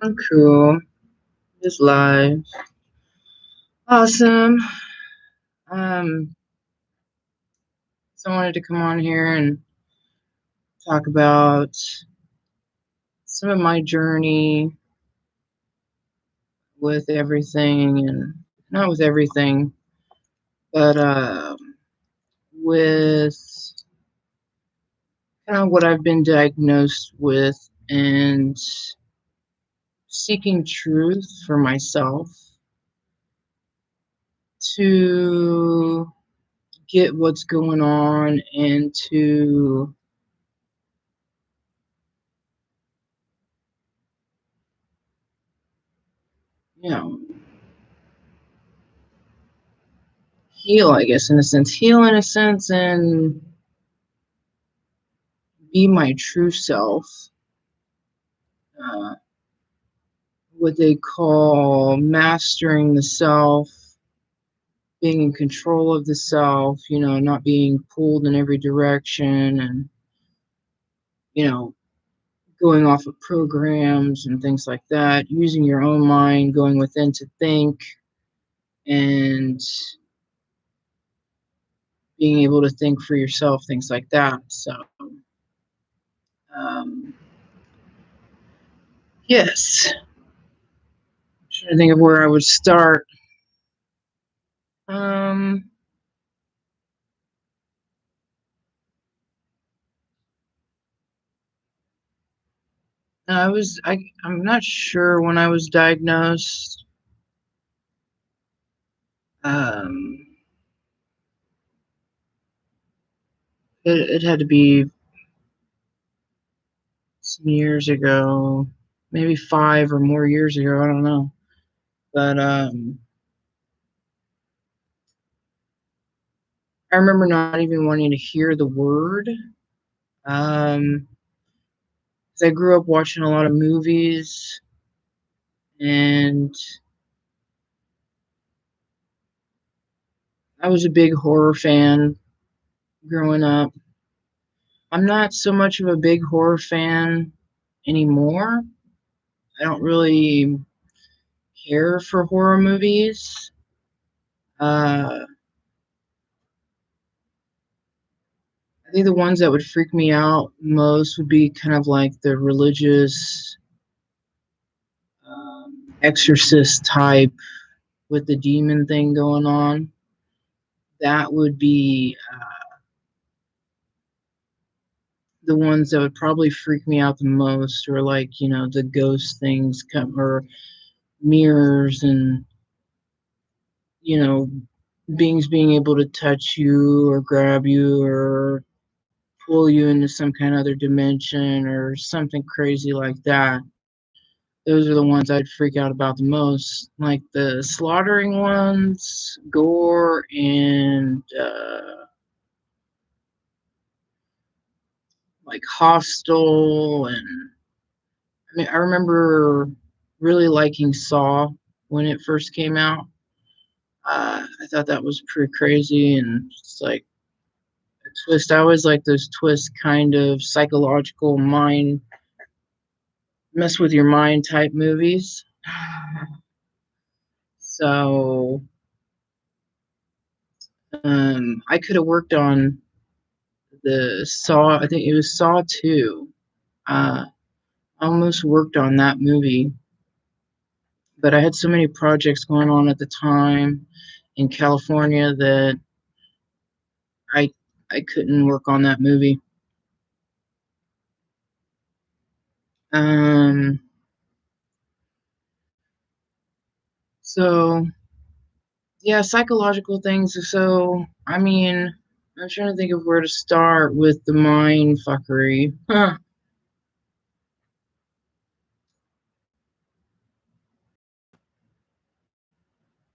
I'm cool. Just live. Awesome. Um, so I wanted to come on here and talk about some of my journey with everything, and not with everything, but with kind of what I've been diagnosed with and seeking truth for myself to get what's going on and to, you know, heal, I guess, in a sense, and be my true self, uh, what they call mastering the self, being in control of the self, not being pulled in every direction and, you know, going off of programs and things like that, using your own mind, going within to think, and being able to think for yourself, things like that. So, um, yes, I'm trying to think of where I would start. Um, I'm not sure when I was diagnosed. Um, it had to be some years ago, maybe 5 or more years ago. I don't know, but I remember not even wanting to hear the word. Um, 'Cause I grew up watching a lot of movies, and I was a big horror fan growing up. I'm not so much of a big horror fan anymore. I don't really care for horror movies. Uh, I think the ones that would freak me out most would be kind of like the religious exorcist type with the demon thing going on. That would be the ones that would probably freak me out the most, or like, the ghost things come, or mirrors, and, you know, beings being able to touch you or grab you or pull you into some kind of other dimension or something crazy like that. Those are the ones I'd freak out about the most. Like the slaughtering ones, gore, and like Hostel. And I mean, I remember really liking Saw when it first came out. I thought that was pretty crazy, and it's like a twist. I always like those twists, kind of psychological mind, mess with your mind type movies. So I could have worked on the Saw. I think it was Saw 2. Uh, I almost worked on that movie, but I had so many projects going on at the time in California that I I couldn't work on that movie. Um, so yeah, psychological things. So I mean, I'm trying to think of where to start with the mind fuckery. Huh.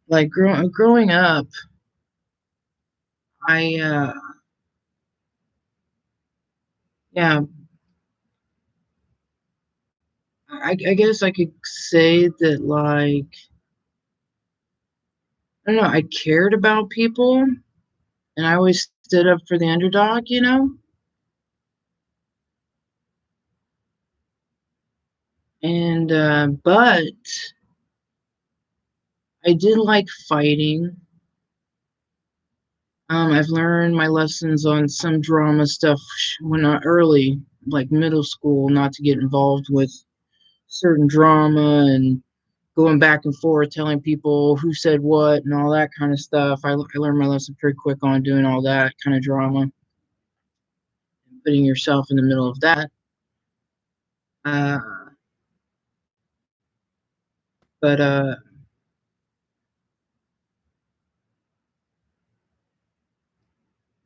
Like growing up, I yeah, I guess I could say that, like, I don't know, I cared about people, and I always stood up for the underdog. And but I did like fighting. I've learned my lessons on some drama stuff when I early, like middle school, not to get involved with certain drama and going back and forth, telling people who said what and all that kind of stuff. I learned my lesson pretty quick on doing all that kind of drama, putting yourself in the middle of that. Uh, but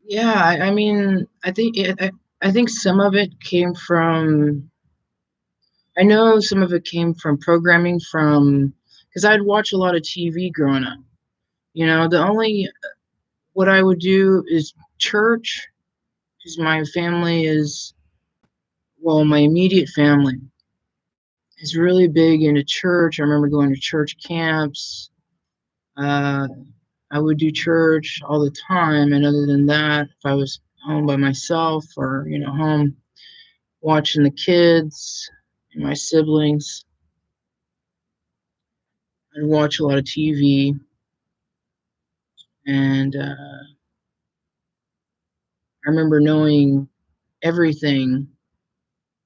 yeah, I mean, I think some of it came from. I know some of it came from programming from because I'd watch a lot of TV growing up. You know, the only what I would do is church because my family is well, my immediate family is really big into church. I remember going to church camps. Uh, I would do church all the time, and other than that, if I was home by myself or home watching the kids and my siblings, I'd watch a lot of TV, and I remember knowing everything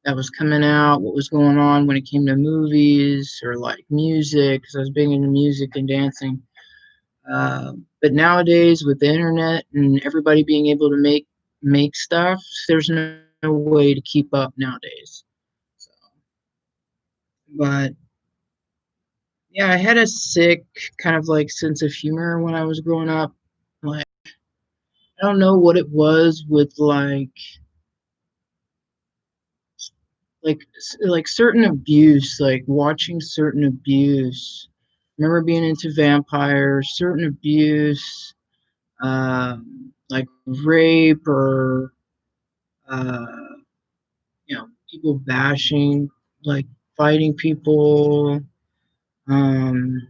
that was coming out, what was going on when it came to movies or like music, because I was big into music and dancing. But nowadays, with the internet and everybody being able to make stuff, there's no way to keep up nowadays. So, but yeah, I had a sick kind of like sense of humor when I was growing up. Like I don't know what it was with like certain abuse, like watching certain abuse. I remember being into vampires, certain abuse, like rape or uh, people bashing, like fighting people, um,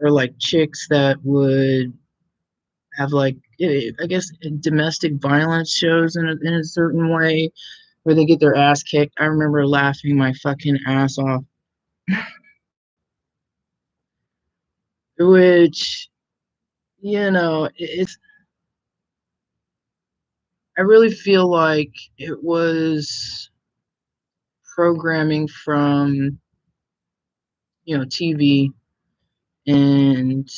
or like chicks that would have like I guess domestic violence shows in a certain way where they get their ass kicked. I remember laughing my fucking ass off, which it's I really feel like it was programming from TV and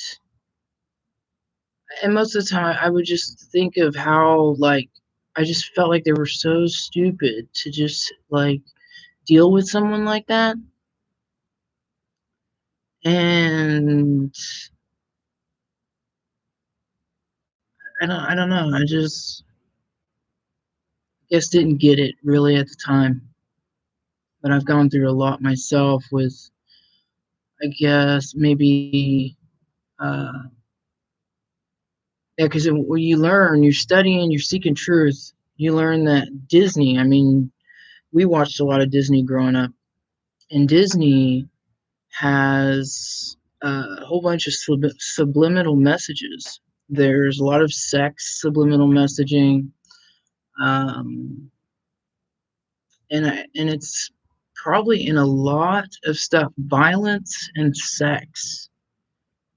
most of the time I would just think of how like I just felt like they were so stupid to just like deal with someone like that. And I don't know. I just guess didn't get it really at the time. But I've gone through a lot myself with I guess maybe yeah, because when you learn, you're studying, you're seeking truth. You learn that Disney. I mean, we watched a lot of Disney growing up, and Disney has a whole bunch of subliminal messages. There's a lot of sex subliminal messaging, um, and it's probably in a lot of stuff, violence and sex.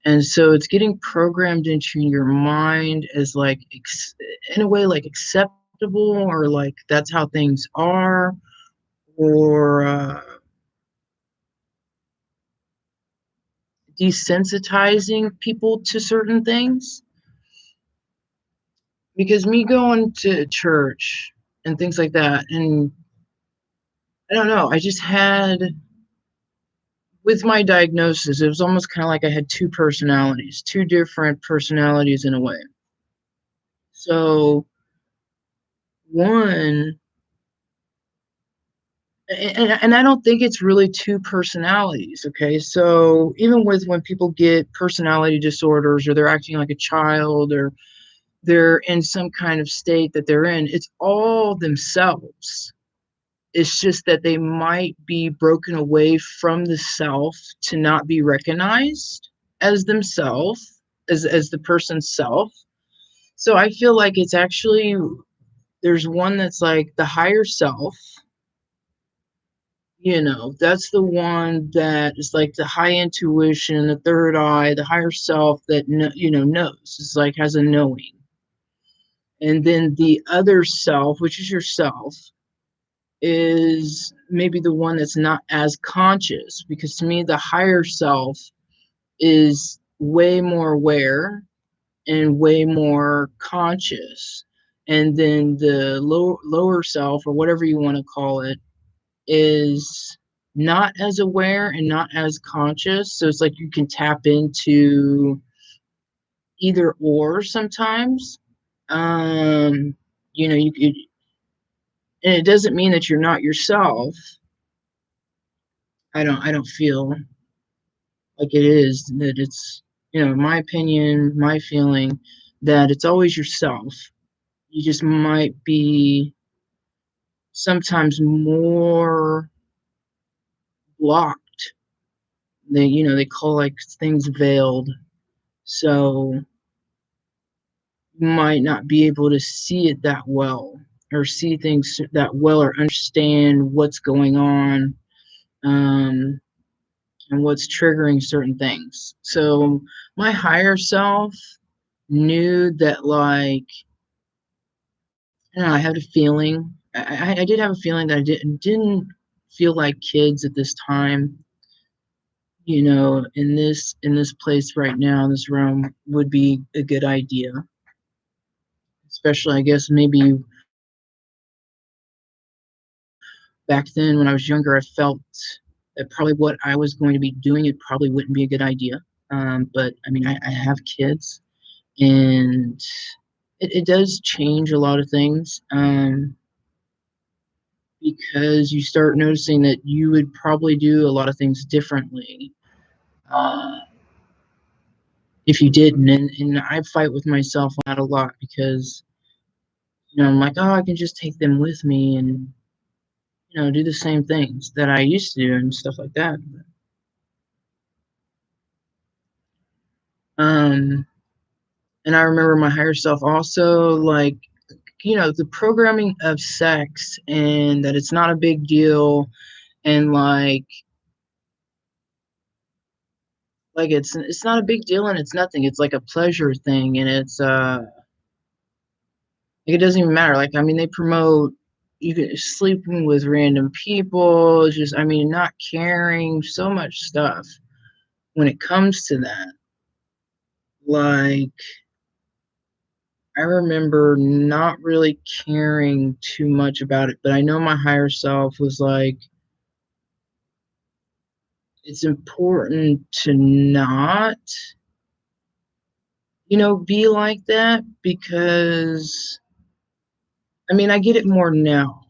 And so it's getting programmed into your mind as like in a way like acceptable or like that's how things are or desensitizing people to certain things. Because me going to church and things like that, and I don't know, I just had with my diagnosis, it was almost kind of like I had two personalities, two different personalities in a way. So one and I don't think it's really two personalities. Okay, so even with when people get personality disorders or they're acting like a child or they're in some kind of state that they're in, it's all themselves. It's just that they might be broken away from the self to not be recognized as themselves, as the person's self. So I feel like it's actually there's one that's like the higher self, That's the one that is like the high intuition, the third eye, the higher self that knows. It's like has a knowing. And then the other self, which is yourself, is maybe the one that's not as conscious, because to me the higher self is way more aware and way more conscious. And then the lower self, or whatever you want to call it, is not as aware and not as conscious. So it's like you can tap into either or sometimes. Um, you could, and it doesn't mean that you're not yourself. I don't feel like it is that it's, my opinion, my feeling, that it's always yourself. You just might be sometimes more blocked. They call like things veiled. So you might not be able to see it that well, or see things that well, or understand what's going on, um, and what's triggering certain things. So my higher self knew that, like, I don't know, I had a feeling. I did have a feeling that I didn't feel like kids at this time. In this place right now, this realm would be a good idea. Especially, I guess, maybe back then when I was younger, I felt that probably what I was going to be doing, it probably wouldn't be a good idea. But I mean, I have kids, and it does change a lot of things, because you start noticing that you would probably do a lot of things differently, uh, if you didn't. And I fight with myself on that a lot, because I'm like, oh, I can just take them with me and do the same things that I used to do and stuff like that. Um, and I remember my higher self also, like, the programming of sex, and that it's not a big deal, and like it's not a big deal, and it's nothing. It's like a pleasure thing, and it's like, it doesn't even matter. Like, I mean, they promote you can sleeping with random people, just, I mean, not caring, so much stuff when it comes to that. Like, I remember not really caring too much about it, but I know my higher self was like, it's important to not, be like that, because, I mean, I get it more now.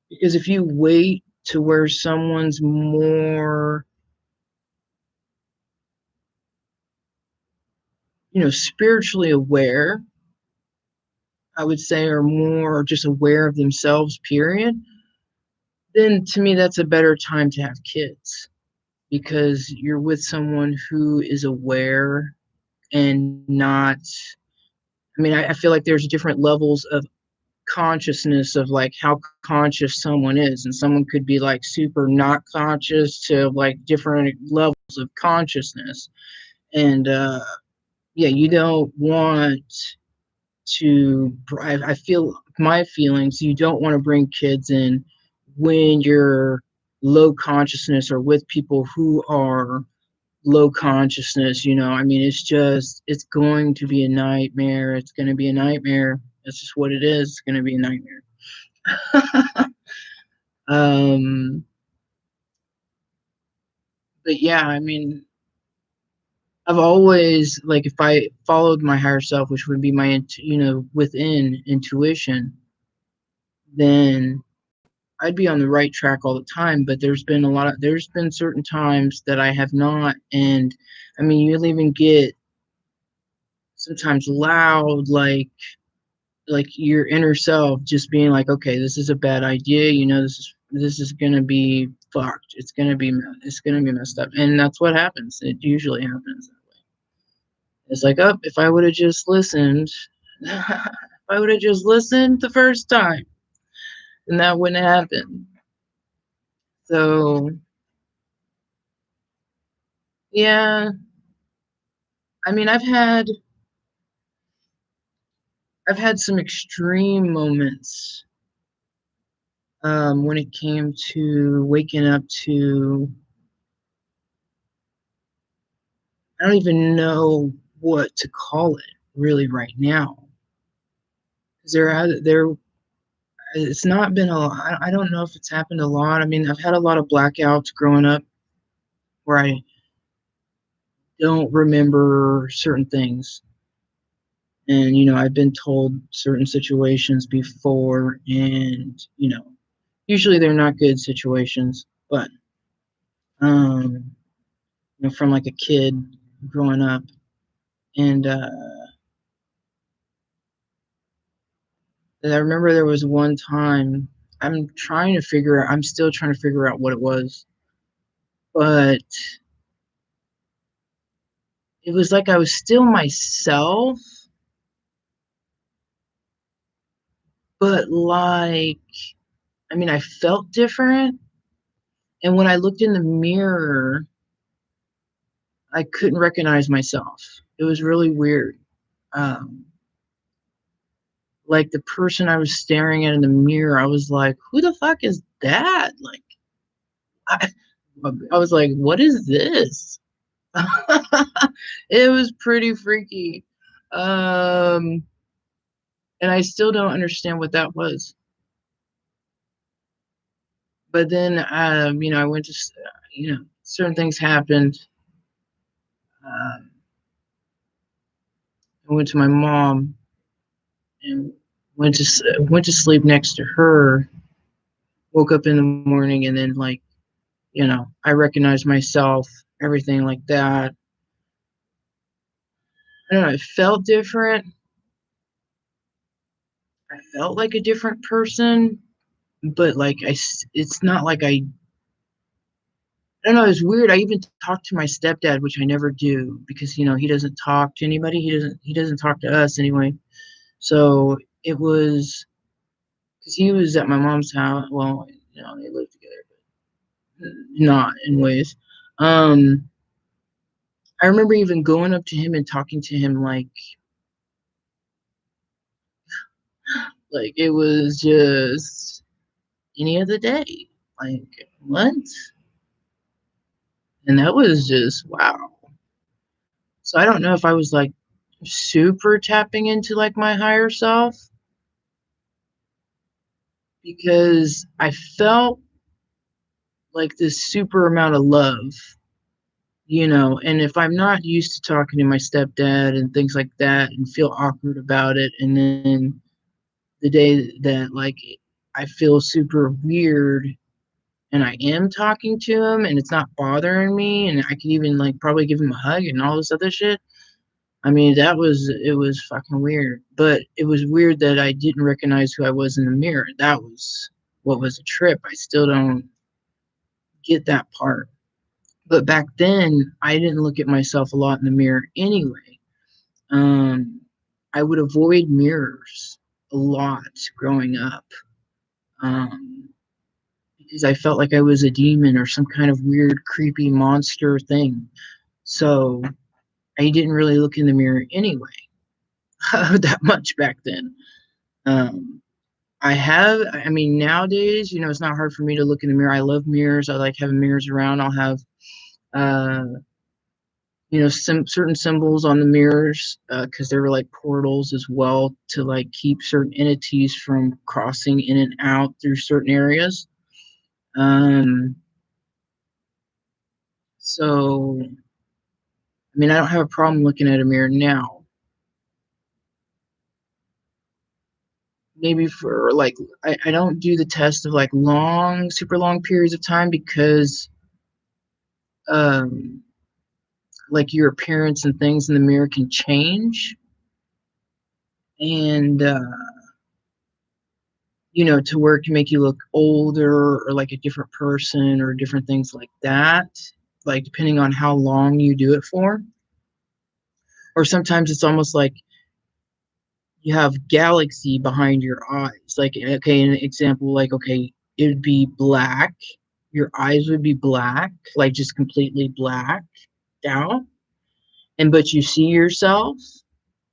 Because if you wait to where someone's more, spiritually aware, I would say, or more just aware of themselves, period, then to me, that's a better time to have kids, because you're with someone who is aware, and not, I mean, I feel like there's different levels of consciousness, of like how conscious someone is, and someone could be like super not conscious, to like different levels of consciousness. And yeah, you don't want to, I feel my feelings, you don't want to bring kids in when you're low consciousness, or with people who are low consciousness. I mean, it's going to be a nightmare. It's going to be a nightmare. That's just what it is. It's going to be a nightmare. um but yeah, I mean, I've always, like, if I followed my higher self, which would be my within intuition, then I'd be on the right track all the time. But there's been certain times that I have not. And I mean, you'll even get sometimes loud, like your inner self just being like, okay, this is a bad idea, this is gonna be fucked, it's gonna be messed up. And that's what happens. It usually happens that way. It's like, oh, if I would have just listened, if I would have just listened the first time, then that wouldn't happen. So yeah, I mean, I've had some extreme moments when it came to waking up to, I don't even know what to call it really right now. 'Cause it's not been a lot. I don't know if it's happened a lot. I mean, I've had a lot of blackouts growing up where I don't remember certain things. And, I've been told certain situations before, and, usually they're not good situations, but, um, from like a kid growing up. And I remember there was one time I'm still trying to figure out what it was, but it was like I was still myself, but like, I mean, I felt different. And when I looked in the mirror, I couldn't recognize myself. It was really weird. Um, like the person I was staring at in the mirror, I was like, who the fuck is that? Like, I, I was like, what is this? It was pretty freaky. Um, and I still don't understand what that was. But then, I went to, certain things happened. Um, I went to my mom and went to sleep next to her. Woke up in the morning, and then, like, I recognized myself, everything like that. I don't know. It felt different. I felt like a different person, but like it's not like I don't know. It's weird. I even talked to my stepdad, which I never do because he doesn't talk to anybody. He doesn't talk to us anyway. So it was because he was at my mom's house. Well, they lived together, but not in ways. Um, I remember even going up to him and talking to him like it was just any other day. Like, what? And that was just wow. So I don't know if I was like super tapping into like my higher self because I felt like this super amount of love, and if I'm not used to talking to my stepdad and things like that and feel awkward about it, and then the day that like I feel super weird and I am talking to him and it's not bothering me and I can even like probably give him a hug and all this other shit. I mean, it was fucking weird. But it was weird that I didn't recognize who I was in the mirror. That was what was a trip. I still don't get that part. But back then, I didn't look at myself a lot in the mirror anyway. Um, I would avoid mirrors a lot growing up. Um, because I felt like I was a demon or some kind of weird, creepy monster thing. So I didn't really look in the mirror anyway, that much back then. Um, I mean, nowadays, it's not hard for me to look in the mirror. I love mirrors. I like having mirrors around. I'll have, uh, certain symbols on the mirrors because they were like portals as well to like keep certain entities from crossing in and out through certain areas. Um, so I mean, I don't have a problem looking at a mirror now. Maybe for like, I don't do the test of like super long periods of time because, um, like your appearance and things in the mirror can change. And, to where it can make you look older or like a different person or different things like that, like depending on how long you do it for. Or sometimes it's almost like you have galaxy behind your eyes. Like, okay, an example, like, okay, it would be black, your eyes would be black, like just completely blacked out, and but you see yourself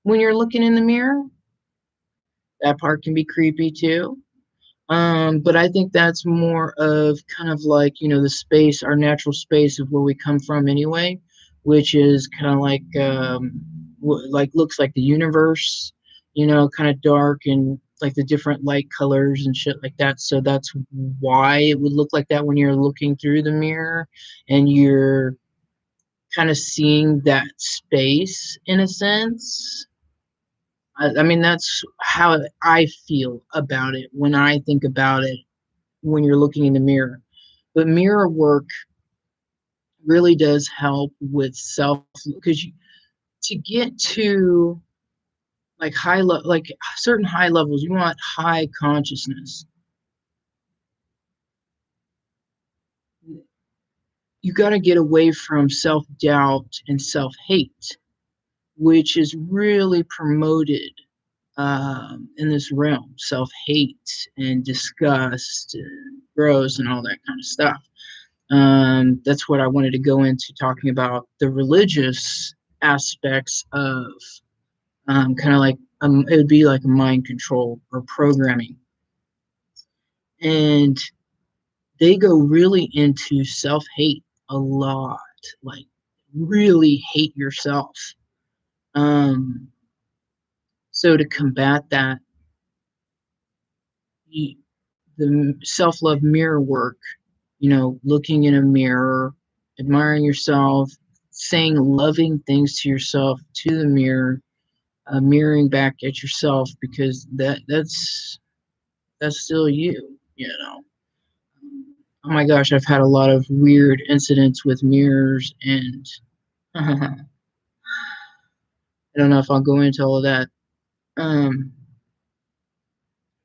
when you're looking in the mirror. That part can be creepy too. But I think that's more of kind of like, the space, our natural space of where we come from anyway, which is kind of like, like looks like the universe, kind of dark and like the different light colors and shit like that. So that's why it would look like that when you're looking through the mirror and you're kind of seeing that space in a sense. I mean, that's how I feel about it when I think about it when you're looking in the mirror. But mirror work really does help with self because to get to like like certain high levels, you want high consciousness. You got to get away from self doubt and self hate, which is really promoted in this realm. Self hate and disgust and gross and all that kind of stuff. That's what I wanted to go into talking about the religious aspects of kind of like it would be like a mind control or programming, and they go really into self hate a lot, like really hate yourself. Um, so to combat that, you, the self love mirror work, looking in a mirror, admiring yourself, saying loving things to yourself to the mirror, mirroring back at yourself because that's still you. Oh my gosh, I've had a lot of weird incidents with mirrors, and I don't know if I'll go into all of that. Um,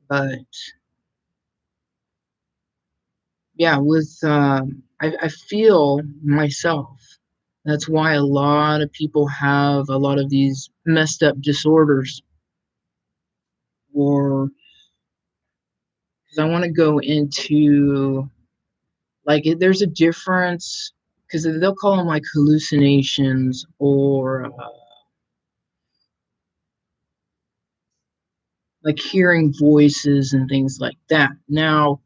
but yeah, with I feel myself. That's why a lot of people have a lot of these messed up disorders, or because I want to go into like there's a difference because they'll call them like hallucinations or like hearing voices and things like that. Now,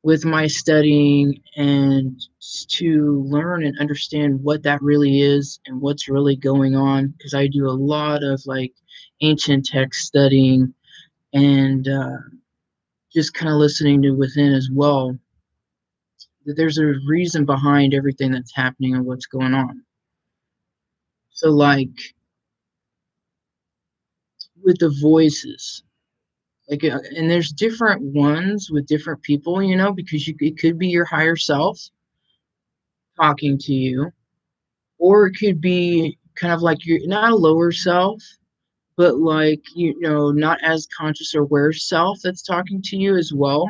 with my studying and to learn and understand what that really is and what's really going on, because I do a lot of like ancient text studying and just kind of listening to within as well, that there's a reason behind everything that's happening and what's going on. So, like with the voices, like, and there's different ones with different people, because it could be your higher self talking to you, or it could be kind of like you're not a lower self, but like not as conscious or aware self that's talking to you as well.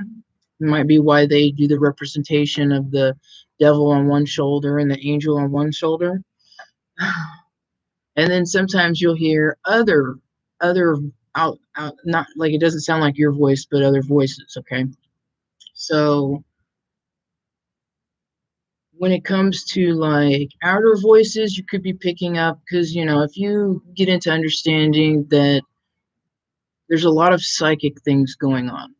It might be why they do the representation of the devil on one shoulder and the angel on one shoulder. And then sometimes you'll hear other out, not like it doesn't sound like your voice but other voices. Okay, so when it comes to like outer voices, you could be picking up because if you get into understanding that there's a lot of psychic things going on,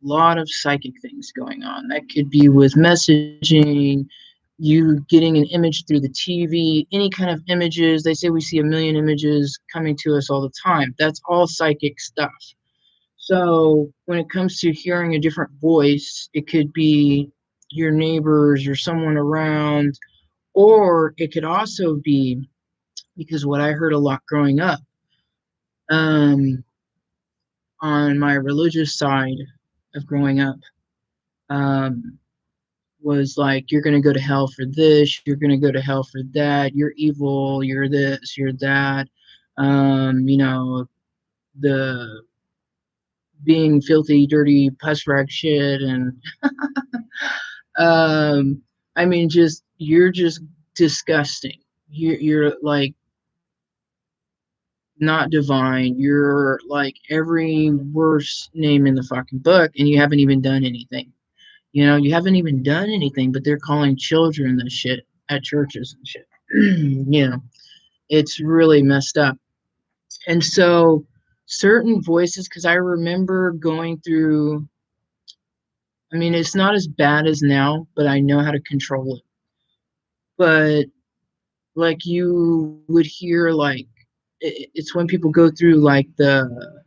that could be with messaging, you getting an image through the TV, any kind of images. They say we see a million images coming to us all the time. That's all psychic stuff. So when it comes to hearing a different voice, it could be your neighbors or someone around, or it could also be because what I heard a lot growing up, um, on my religious side of growing up, um, was like, you're going to go to hell for this, you're going to go to hell for that, you're evil, you're this, you're that. The being filthy, dirty, puss rag shit. And um, I mean, you're just disgusting. You're like not divine. You're like every worst name in the fucking book, and you haven't even done anything. You know, you haven't even done anything, but they're calling children this shit at churches and shit. You know, it's really messed up. And so certain voices, because I remember going through, I mean, it's not as bad as now, but I know how to control it. But like you would hear, like, it's when people go through like the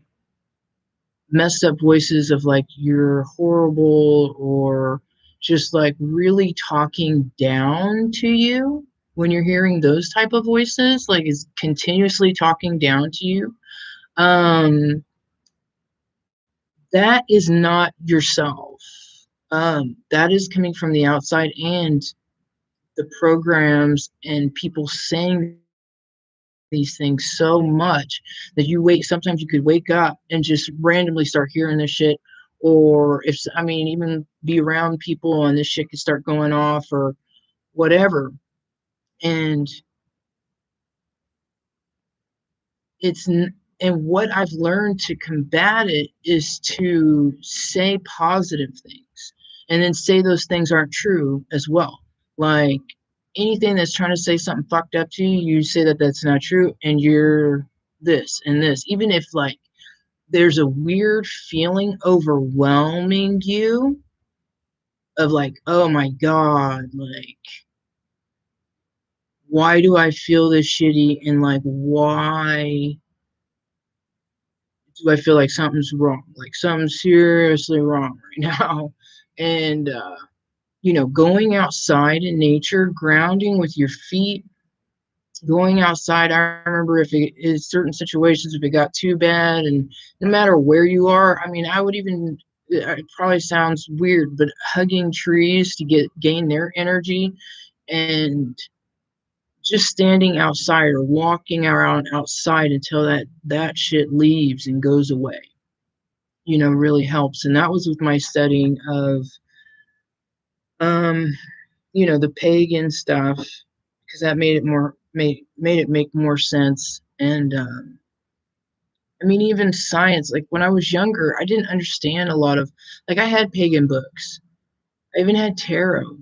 messed up voices of like you're horrible, or just like really talking down to you. When you're hearing those type of voices, like is continuously talking down to you, um that is not yourself. That is coming from the outside, and the programs and people saying these things so much that you wait sometimes you could wake up and just randomly start hearing this shit. Or if, I mean, even be around people and this shit could start going off or whatever. And it's and what I've learned to combat it is to say positive things, and then say those things aren't true as well. Like anything that's trying to say something fucked up to you, you say that that's not true, and you're this and this. Even if like there's a weird feeling overwhelming you of like, oh my god, like why do I feel this shitty, and like why do I feel like something's wrong? Like something's seriously wrong right now. And you know, going outside in nature, grounding with your feet, going outside. I remember if it is certain situations, if it got too bad, and no matter where you are, I mean, I would even, it probably sounds weird, but hugging trees to gain their energy, and just standing outside or walking around outside until that shit leaves and goes away, you know, really helps. And that was with my studying of um you know, the pagan stuff, because that made it make more sense. And I mean, even science, like when I was younger, I didn't understand a lot of, like, I had pagan books, I even had tarot,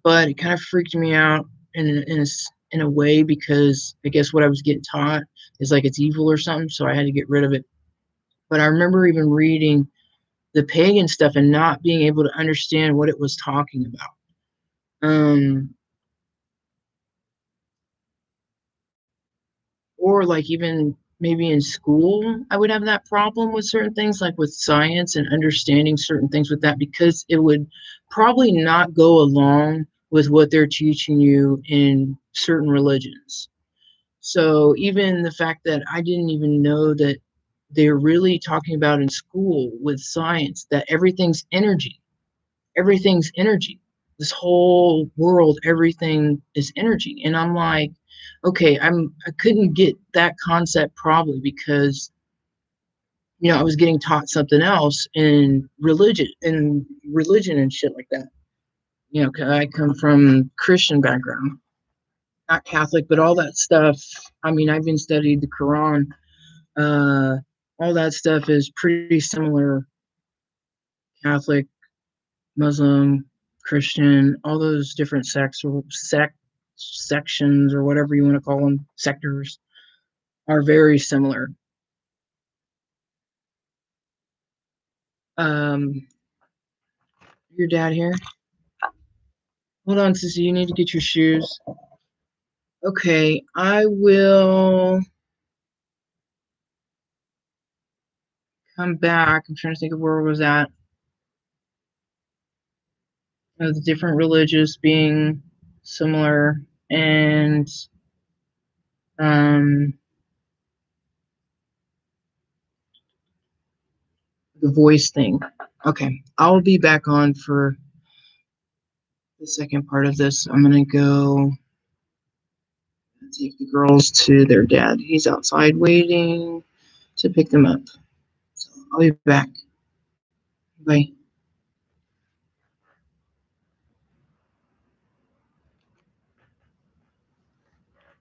but it kind of freaked me out in a way, because I guess what I was getting taught is like it's evil or something, so I had to get rid of it. But I remember even reading the pagan stuff and not being able to understand what it was talking about. Or like even maybe in school, I would have that problem with certain things, like with science and understanding certain things with that, because it would probably not go along with what they're teaching you in certain religions. So even the fact that I didn't even know that they're really talking about in school with science that everything's energy. This whole world, everything is energy. And I'm like, okay, I couldn't get that concept probably because, you know, I was getting taught something else in religion and shit like that. You know, 'cause I come from Christian background, not Catholic, but all that stuff. I mean, I've even studied the Quran. Uh, all that stuff is pretty similar. Catholic, Muslim, Christian, all those different sections or whatever you want to call them, sectors, are very similar. Um, your dad here. Hold on, Sissy. You need to get your shoes. Okay, I will come back. I'm trying to think of where I was at. The different religious being similar, and um, the voice thing. Okay, I'll be back on for the second part of this. I'm gonna go take the girls to their dad. He's outside waiting to pick them up. So I'll be back. Bye.